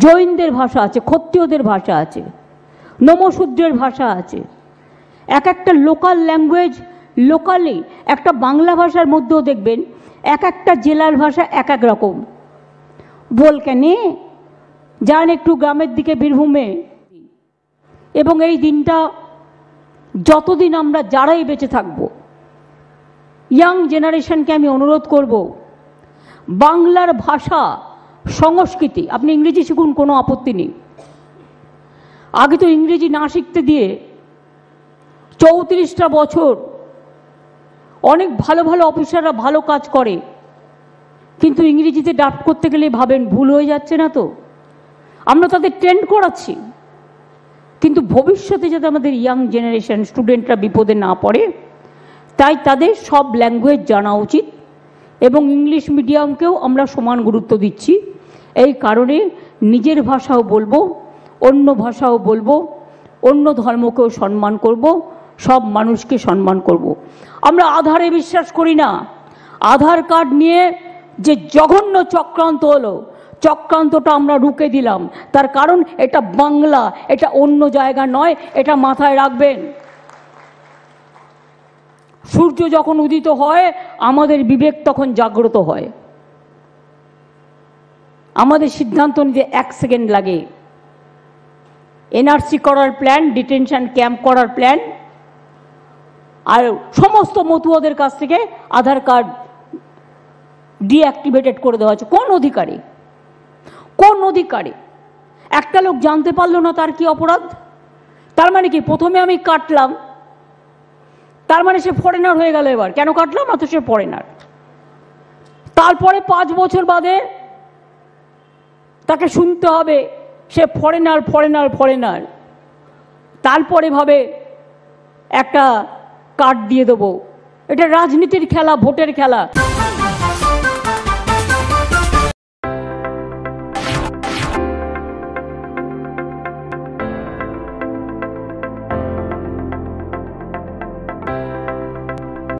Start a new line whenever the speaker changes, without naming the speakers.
জৈনদের ভাষা আছে, ক্ষত্রিয়দের ভাষা আছে, নমশূদ্রের ভাষা আছে। এক একটা লোকাল ল্যাঙ্গুয়েজ, লোকালি একটা বাংলা ভাষার মধ্যেও দেখবেন এক একটা জেলার ভাষা এক এক রকম। বলকেনে যান একটু গ্রামের দিকে, বীরভূমে। এবং এই দিনটা যতদিন আমরা যারাই বেঁচে থাকব, ইয়াং জেনারেশনকে আমি অনুরোধ করব, বাংলার ভাষা সংস্কৃতি, আপনি ইংরেজি শিখুন, কোনো আপত্তি নেই। আগে তো ইংরেজি না শিখতে দিয়ে 34টা বছর অনেক ভালো ভালো অফিসাররা ভালো কাজ করে, কিন্তু ইংরেজিতে ড্রাফট করতে গেলে ভাবেন ভুল হয়ে যাচ্ছে না তো। আমরা তাদের ট্রেন্ড করাচ্ছি, কিন্তু ভবিষ্যতে যাতে আমাদের ইয়াং জেনারেশন স্টুডেন্টরা বিপদে না পড়ে, তাই তাদের সব ল্যাঙ্গুয়েজ জানা উচিত। এবং ইংলিশ মিডিয়ামকেও আমরা সমান গুরুত্ব দিচ্ছি। এই কারণে নিজের ভাষাও বলবো, অন্য ভাষাও বলবো, অন্য ধর্মকেও সম্মান করব, সব মানুষকে সম্মান করব। আমরা আধারে বিশ্বাস করি না। আধার কার্ড নিয়ে যে জঘন্য চক্রান্ত হলো, চক্রান্তটা আমরা রুখে দিলাম। তার কারণ এটা বাংলা, এটা অন্য জায়গা নয়, এটা মাথায় রাখবেন। সূর্য যখন উদিত হয় আমাদের বিবেক তখন জাগ্রত হয়। আমাদের সিদ্ধান্ত নিতে 1 সেকেন্ড লাগে। এনআরসি করার প্ল্যান, ডিটেনশন ক্যাম্প করার প্ল্যান, আর সমস্ত মতুয়াদের কাছ থেকে আধার কার্ড ডিঅ্যাক্টিভেটেড করে দেওয়া হচ্ছে। কোন অধিকারে? কোন অধিকারে? একটা লোক জানতে পারলো না তার কি অপরাধ? তার মানে কি প্রথমে আমি কাটলাম, তার মানে সে ফরেনার হয়ে গেল। এবার কেন কাটলাম? না তো সে ফরেনার। তারপরে 5 বছর বাদে তাকে শুনতে হবে সে ফরেনার ফরেনার ফরেনার। তারপরে ভাবে একটা কার্ড দিয়ে দেবো। এটা রাজনীতির খেলা, ভোটের খেলা।